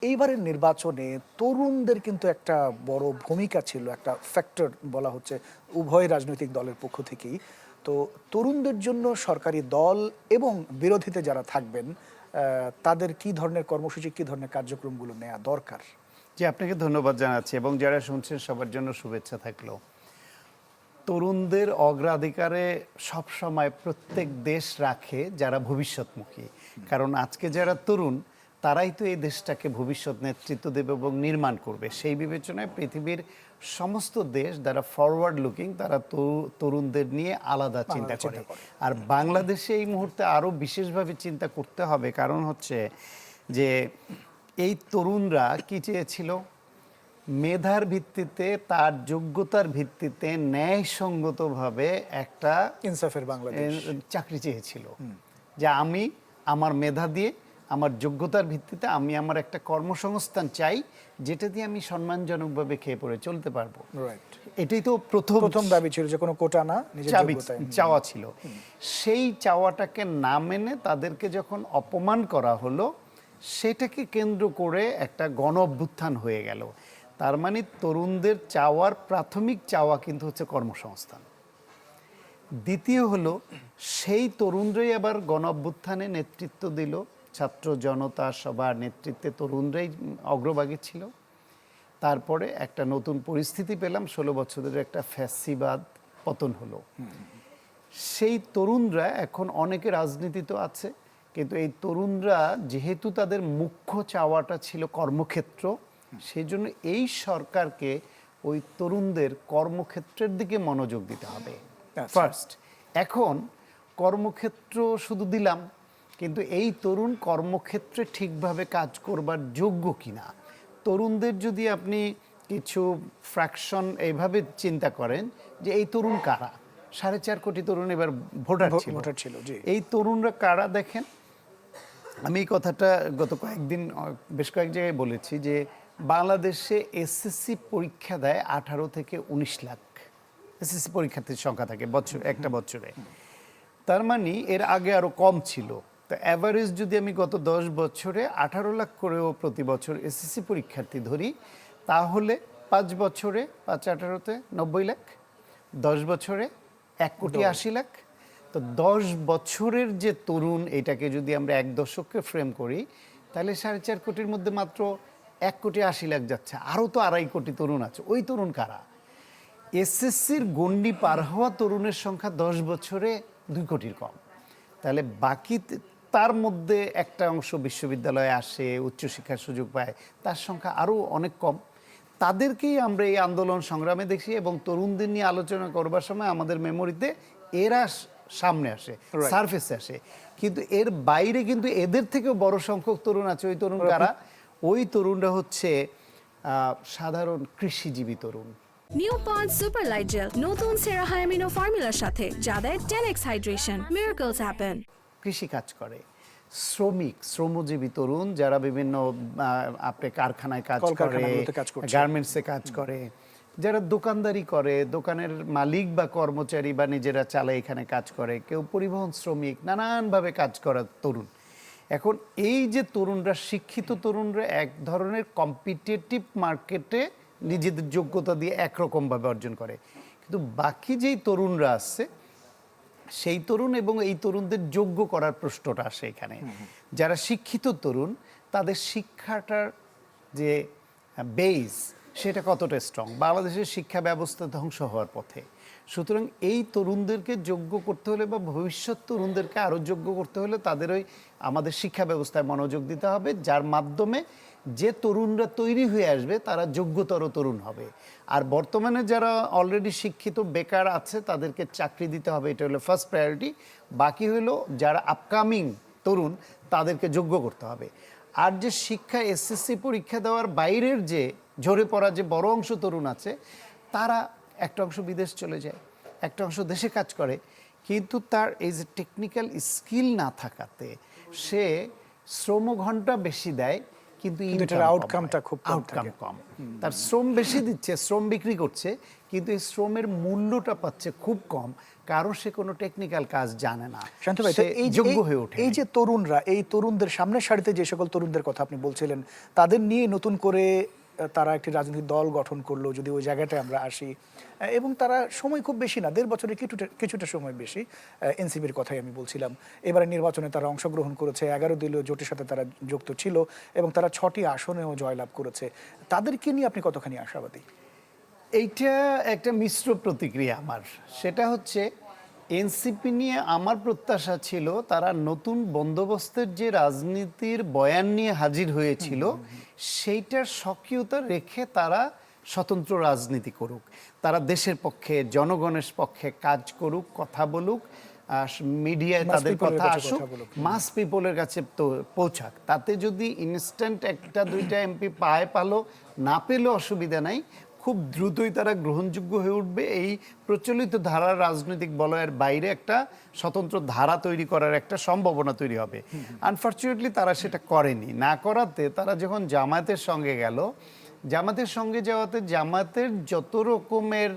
এইবারের নির্বাচনে তরুণদের কিন্তু একটা বড় ভূমিকা ছিল, একটা ফ্যাক্টর বলা হচ্ছে উভয় রাজনৈতিক দলের পক্ষ থেকেই। তো তরুণদের জন্য সরকারি দল এবং বিরোধীতে যারা থাকবেন তাদের কি ধরনের কর্মসূচি, কি ধরনের কার্যক্রমগুলো নেওয়া দরকার? জি, আপনাকে ধন্যবাদ জানাচ্ছি এবং যারা শুনছেন সবার জন্য শুভেচ্ছা থাকলো। তরুণদের অগ্রাধিকারে সবসময় প্রত্যেক দেশ রাখে যারা ভবিষ্যৎমুখী। কারণ আজকে যারা তরুণ তারাই তো এই দেশটাকে ভবিষ্যৎ নেতৃত্ব দেবে এবং নির্মাণ করবে। সেই বিবেচনায় পৃথিবীর সমস্ত দেশ যারা ফরওয়ার্ড লুকিং তারা তরুণদের নিয়ে আলাদা চিন্তা করে। আর বাংলাদেশে এই মুহূর্তে আরও বিশেষভাবে চিন্তা করতে হবে, কারণ হচ্ছে যে এই তরুণরা কি চেয়েছিল? মেধার ভিত্তিতে, তার যোগ্যতার ভিত্তিতে ন্যায়সঙ্গতভাবে একটা ইনসাফের বাংলাদেশ চাকরি চেয়েছিল, যে আমি আমার মেধা দিয়ে, আমার যোগ্যতার ভিত্তিতে আমি আমার একটা কর্মসংস্থান চাই, যেটা দিয়ে আমি সম্মানজনকভাবে খেয়ে পড়ে চলতে পারবো। রাইট, এটাই তো প্রথম দাবি ছিল, যে কোনো কোটা না, নিজের যোগ্যতায় চাওয়া ছিল। সেই চাওয়াটাকে না মেনে তাদেরকে যখন অপমান করা হলো, সেটাকে কেন্দ্র করে একটা গণ অভ্যুত্থান হয়ে গেল। তার মানে তরুণদের চাওয়ার প্রাথমিক চাওয়া কিন্তু হচ্ছে কর্মসংস্থান। দ্বিতীয় হলো, সেই তরুণরাই আবার গণ অভ্যুত্থানে নেতৃত্ব দিল, ছাত্র জনতা সবার নেতৃত্বে তরুণরাই অগ্রভাগে ছিল। তারপরে একটা নতুন পরিস্থিতি পেলাম, 16 বছরের একটা ফ্যাসিবাদ পতন হলো। সেই তরুণরা এখন অনেকে রাজনীতি তো আছে, কিন্তু এই তরুণরা যেহেতু তাদের মুখ্য চাওয়াটা ছিল কর্মক্ষেত্র, সেই জন্য এই সরকারকে ওই তরুণদের কর্মক্ষেত্রের দিকে মনোযোগ দিতে হবে ফার্স্ট। এখন কর্মক্ষেত্র শুধু দিলাম, কিন্তু এই তরুণ কর্মক্ষেত্রে ঠিকভাবে কাজ করবার যোগ্য কিনা, তরুণদের যদি আপনি কিছু ফ্র্যাকশন এইভাবে চিন্তা করেন যে এই তরুণ কারা, 4.5 কোটি তরুণ এবার ভোটার ছিল, এই তরুণরা কারা দেখেন। আমি এই কথাটা গত কয়েকদিন বেশ কয়েক জায়গায় বলেছি যে বাংলাদেশে এসএসসি পরীক্ষা দেয় 18 থেকে 19 লাখ এসএসসি পরীক্ষার্থীর সংখ্যা থাকে একটা বছরে। তার মানে এর আগে আরও কম ছিল। তো অ্যাভারেজ যদি আমি গত 10 বছরে 18 লাখ করেও প্রতি বছর এসএসসি পরীক্ষার্থী ধরি, তাহলে 5 বছরে 5-18-তে 90 লাখ, 10 বছরে 1,80,00,000 লাখ। তো 10 বছরের যে তরুণ, এটাকে যদি আমরা 1 দশককে ফ্রেম করি, তাহলে 4.5 কোটির মধ্যে মাত্র 1,80,00,000 যাচ্ছে, আরও তো 2.5 কোটি তরুণ আছে। ওই তরুণ কারা? এসএসসির গণ্ডি পার হওয়া তরুণের সংখ্যা 10 বছরে 2 কোটির কম। তাহলে বাকি তার মধ্যে একটা অংশ বিশ্ববিদ্যালয়ে আসে, উচ্চশিক্ষার সুযোগ পায়, তার সংখ্যা আরও অনেক কম। তাদেরকেই আমরা এই আন্দোলন সংগ্রামে দেখি এবং তরুণদের নিয়ে আলোচনা করবার সময় আমাদের মেমোরিতে এরা সামনে আসে, সারফেসে আসে। কিন্তু এর বাইরে কিন্তু এদের থেকেও বড় সংখ্যক তরুণ আছে। ওই তরুণ কারা? ওই তরুণরা হচ্ছে সাধারণ কৃষিজীবী তরুণ। নিউ পন্ড সুপার লাইট জেল নতুন সেরা অ্যামিনো ফর্মুলার সাথে, যাদের 10x হাইড্রেশন, মিরাকলস হ্যাপেন। কৃষি কাজ করে, শ্রমজীবী তরুণ যারা বিভিন্ন আপনি কারখানায় কাজ করে, গার্মেন্টসে কাজ করে, যারা দোকানদারি করে, দোকানের মালিক বা কর্মচারী বা নিজেরা চালায় এখানে কাজ করে, কেউ পরিবহন শ্রমিক, নানানভাবে কাজ করা তরুণ। এখন এই যে তরুণরা, শিক্ষিত তরুণরা এক ধরনের কম্পিটিটিভ মার্কেটে নিজেদের যোগ্যতা দিয়ে একরকমভাবে অর্জন করে, কিন্তু বাকি যেই তরুণরা আছে, সেই তরুণ এবং এই তরুণদের যোগ্য করার প্রশ্নটা আসে এখানে। যারা শিক্ষিত তরুণ, তাদের শিক্ষাটার যে বেস, সেটা কতটা স্ট্রং। বাংলাদেশের শিক্ষা ব্যবস্থা ধ্বংস হওয়ার পথে। সুতরাং এই তরুণদেরকে যোগ্য করতে হলে বা ভবিষ্যৎ তরুণদেরকে আরও যোগ্য করতে হলে তাদের ওই আমাদের শিক্ষা ব্যবস্থায় মনোযোগ দিতে হবে, যার মাধ্যমে যে তরুণরা তৈরি হয়ে আসবে তারা যোগ্যতর তরুণ হবে। আর বর্তমানে যারা অলরেডি শিক্ষিত বেকার আছে তাদেরকে চাকরি দিতে হবে, এটা হলো ফার্স্ট প্রায়োরিটি। বাকি হলো যারা আপকামিং তরুণ, তাদেরকে যোগ্য করতে হবে। আর যে শিক্ষা এসএসসি পরীক্ষা দেওয়ার বাইরের যে ঝরে পড়া যে বড় অংশ তরুণ আছে, তারা একটা অংশ বিদেশ চলে যায়, একটা অংশ দেশে কাজ করে, কিন্তু তার এই যে টেকনিক্যাল স্কিল না থাকাতে সে শ্রমঘণ্টা বেশি দেয়, কিন্তু কিন্তু এটার outcome-টা খুব কম আউটকাম থাকে। কম। তার শ্রম বেশি দিচ্ছে, শ্রম বিক্রি করছে, কিন্তু এই শ্রমের মূল্যটা পাচ্ছে খুব কম, কারণ সে কোনো টেকনিক্যাল কাজ জানে না, শান্ত ভাই, তো সে এই যে যোগ্য হয়ে ওঠে। এই যে তরুণরা, এই তরুণদের সামনের সারিতে যে সকল তরুণদের কথা আপনি বলছিলেন, তাদের নিয়ে নতুন করে তারা একটি রাজনৈতিক দল গঠন করলো, যদি ওই জায়গাটায় আমরা আসি, এবং তারা সময় খুব বেশি না, 1.5 বছরের কিছুটা সময় বেশি, এনসিপির কথাই আমি বলছিলাম। এবারে নির্বাচনে তারা অংশগ্রহণ করেছে, 11 দলীয় জোটের সাথে তারা যুক্ত ছিল এবং তারা 6টি আসনেও জয়লাভ করেছে। তাদেরকে নিয়ে আপনি কতখানি আশাবাদী? এইটা একটা মিশ্র প্রতিক্রিয়া আমার। সেটা হচ্ছে এনসিপি নিয়ে আমার প্রত্যাশা ছিল তারা নতুন বন্দোবস্তের যে রাজনীতির বয়ান নিয়ে হাজির হয়েছিল সেইটার সক্রিয়তা রেখে তারা স্বতন্ত্র রাজনীতি করুক, তারা দেশের পক্ষে জনগণের পক্ষে কাজ করুক, কথা বলুক, মিডিয়ায় Mass তাদের people-এর কথা কাছে আসুক, কথা বলুক। মাস পিপলের কাছে তো পৌঁছাক। তাতে যদি ইনস্ট্যান্ট একটা দুইটা এমপি পালো, না পেলেও অসুবিধা নাই, খুব দ্রুতই তারা গ্রহণযোগ্য হয়ে উঠবে। এই প্রচলিত ধারার রাজনৈতিক বলয়ের বাইরে একটা স্বতন্ত্র ধারা তৈরি করার একটা সম্ভাবনা তৈরি হবে। আনফর্চুনেটলি তারা সেটা করেনি। না করাতে তারা যখন জামায়াতের সঙ্গে গেল, জামাতের সঙ্গে যাওয়াতে জামাতের যত রকমের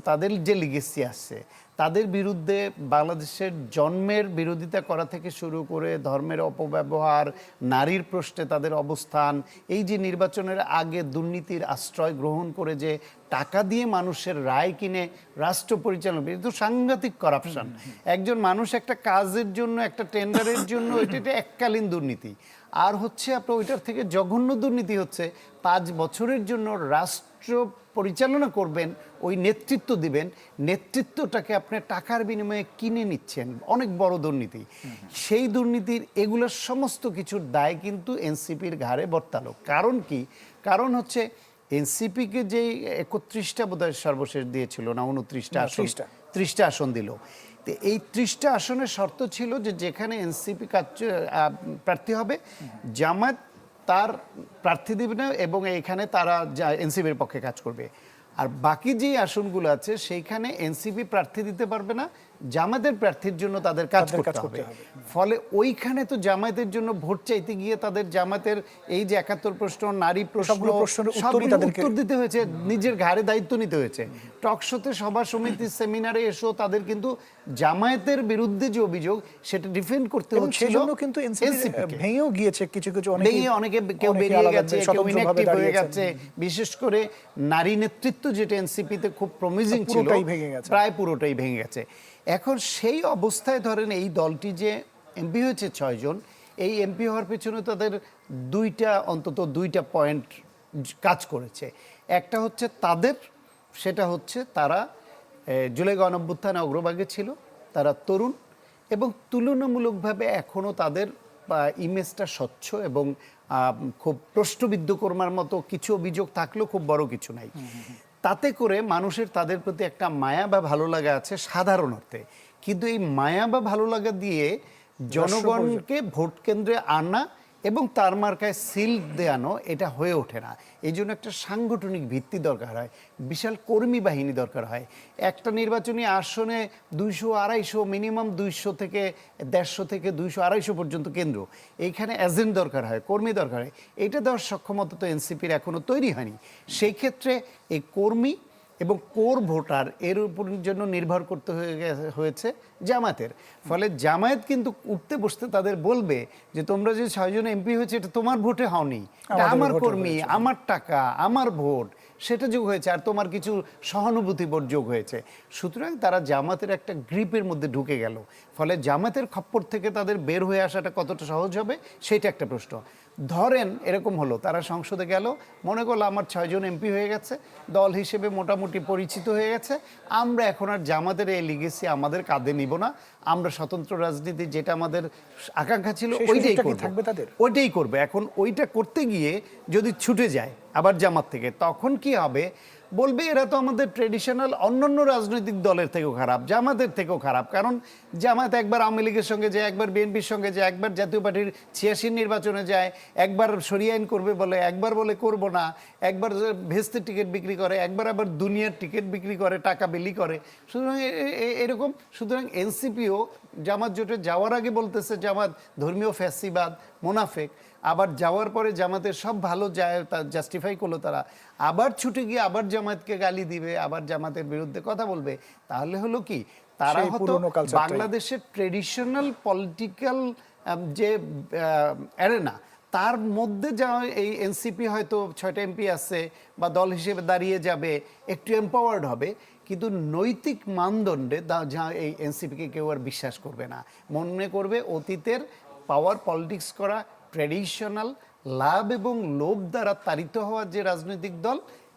তাদের যে লিগেসি আছে, তাদের বিরুদ্ধে বাংলাদেশের জন্মের বিরোধিতা করা থেকে শুরু করে ধর্মের অপব্যবহার, নারীর প্রশ্নে তাদের অবস্থান, এই যে নির্বাচনের আগে দুর্নীতির আশ্রয় গ্রহণ করে যে টাকা দিয়ে মানুষের রায় কিনে রাষ্ট্র পরিচালনা, এটা তো সাংঘাতিক করাপশন। একজন মানুষ একটা কাজের জন্য, একটা টেন্ডারের জন্য, এটা এককালীন দুর্নীতি। আর হচ্ছে আপনার ওইটার থেকে জঘন্য দুর্নীতি হচ্ছে 5 বছরের জন্য রাষ্ট্র পরিচালনা করবেন, ওই নেতৃত্ব দিবেন, নেতৃত্বটাকে আপনি টাকার বিনিময়ে কিনে নিচ্ছেন, অনেক বড় দুর্নীতি। সেই দুর্নীতির এগুলোর সমস্ত কিছুর দায় কিন্তু এনসিপির ঘাড়ে বর্তালো। কারণ কি? কারণ হচ্ছে এনসিপিকে যেই 31টা বোধহয় সর্বশেষ দিয়েছিল না, 29টা আসন, 30টা আসন দিল। তো এই 30টা আসনের শর্ত ছিল যে যেখানে এনসিপি প্রার্থী হবে, জামায়াত তার প্রার্থী দিবে না এবং এইখানে তারা এনসিপির পক্ষে কাজ করবে। আর বাকি যে আসনগুলো আছে সেইখানে এনসিপি প্রার্থী দিতে পারবে না, জামায়াতের প্রার্থীর জন্য তাদের কাজ করতে হবে। ফলে ওইখানে তো জামায়াতের জন্য ভোট চাইতে গিয়ে তাদের জামায়াতের এই যে 71 প্রশ্ন, নারী প্রশ্ন, সবগুলো উত্তর দিতে হয়েছে, নিজের ঘাড়ে দায়িত্ব নিতে হয়েছে। টকশোতে, সভা সমিতি, সেমিনারে এসেও তাদের কিন্তু জামায়াতের বিরুদ্ধে যে অভিযোগ সেটা ডিফেন্ড করতে হচ্ছিল। সেজন্য কিন্তু এনসিপি ভেঙেও গিয়েছে, কিছু অনেকে কেউ বেরিয়ে গেছে, কেউ ইনঅ্যাক্টিভ হয়ে গেছে। বিশেষ করে নারী নেতৃত্ব যেটা এনসিপিতে খুব প্রমিজিং ছিল, প্রায় পুরোটাই ভেঙে গেছে। এখন সেই অবস্থায় ধরেন এই দলটি যে এমপি হয়েছে 6 জন, এই এমপি হওয়ার পেছনে তাদের অন্তত দুইটা পয়েন্ট কাজ করেছে। একটা হচ্ছে তাদের, সেটা হচ্ছে তারা জুলাই গণঅভ্যুত্থানে অগ্রভাগে ছিল, তারা তরুণ এবং তুলনামূলকভাবে এখনও তাদের ইমেজটা স্বচ্ছ এবং খুব প্রশ্নবিদ্ধ কর্মার মতো কিছু অভিযোগ থাকলেও খুব বড় কিছু নাই। তাতে করে মানুষের তাদের প্রতি একটা মায়া বা ভালো লাগা আছে সাধারণ অর্থে, কিন্তু এই মায়া বা ভালো লাগা দিয়ে জনগণকে ভোট কেন্দ্রে আনা এবং তার মার্কায় সিল দেয়ানো এটা হয়ে ওঠে না। এই জন্য একটা সাংগঠনিক ভিত্তি দরকার হয়, বিশাল কর্মী বাহিনী দরকার হয়। একটা নির্বাচনী আসনে 200-250, মিনিমাম 200 থেকে 150 থেকে 200-250 পর্যন্ত কেন্দ্র, এইখানে এজেন্ট দরকার হয়, কর্মী দরকার হয়। এটা দেওয়ার সক্ষমতা তো এনসিপির এখনো তৈরি হয়নি। সেই ক্ষেত্রে এই কর্মী এবং কোর ভোটার এর উপর জন্য নির্ভর করতে হয়েছে জামায়াতের। ফলে জামায়াত কিন্তু উঠতে বসতে তাদের বলবে যে তোমরা যে 6 জন এমপি হয়েছে এটা তোমার ভোটে হওনি, এটা আমার কর্মী, আমার টাকা, আমার ভোট, সেটা যোগ হয়েছে, আর তোমার কিছু সহানুভূতি ভোট যোগ হয়েছে। সুতরাং তারা জামাতের একটা গ্রিপের মধ্যে ঢুকে গেল। ফলে জামাতের খপ্পর থেকে তাদের বের হয়ে আসাটা কতটা সহজ হবে সেটা একটা প্রশ্ন। ধরেন এরকম হলো, তারা সংসদে গেল, মনে করলো আমার 6 জন এমপি হয়ে গেছে, দল হিসেবে মোটামুটি পরিচিত হয়ে গেছে, আমরা এখন আর জামাতের এই লিগেসি আমাদের কাঁধে নিব না, আমরা স্বতন্ত্র রাজনীতি যেটা আমাদের আকাঙ্ক্ষা ছিল ওইটাই করবে। এখন ওইটা করতে গিয়ে যদি ছুটে যায় আবার জামাত থেকে, তখন কি হবে? বলবে এরা তো আমাদের ট্রেডিশনাল অন্যান্য রাজনৈতিক দলের থেকেও খারাপ, জামাতের থেকেও খারাপ। কারণ জামাত একবার আওয়ামী লীগের সঙ্গে যায়, একবার বিএনপির সঙ্গে যায়, একবার জাতীয় পার্টির 86 নির্বাচনে যায়, একবার সরিয়ে আইন করবে বলে, একবার বলে করব না, একবার ভেস্তের টিকিট বিক্রি করে, একবার আবার দুনিয়ার টিকিট বিক্রি করে, টাকা বিলি করে। সুতরাং এরকম, সুতরাং এনসিপিও জামাত জোটে যাওয়ার আগে বলতেছে জামাত ধর্মীয় ফ্যাসিবাদ, মোনাফেক। আবার যাওয়ার পরে জামাতের সব ভালো যায় তা জাস্টিফাই করলো তারা, আবার ছুটে গিয়ে আবার জামাতকে গালি দিবে, আবার জামাতের বিরুদ্ধে কথা বলবে, তাহলে হলো কি তারা সেই হয়তো পুরনো কালচারটাই। বাংলাদেশের ট্রেডিশনাল পলিটিক্যাল যে অ্যারেনা তার মধ্যে যা এই এনসিপি হয়তো 6টা এমপি আছে বা দল হিসেবে দাঁড়িয়ে যাবে, একটু এম্পাওয়ার্ড হবে, কিন্তু নৈতিক মানদণ্ডে যা এই এনসিপিকে কেউ আর বিশ্বাস করবে না, মনে করবে অতীতের পাওয়ার পলিটিক্স করা ট্র্যাডিশনাল লাভ এবং লোভ দ্বারা তাড়িত হওয়া যে রাজনৈতিক দল,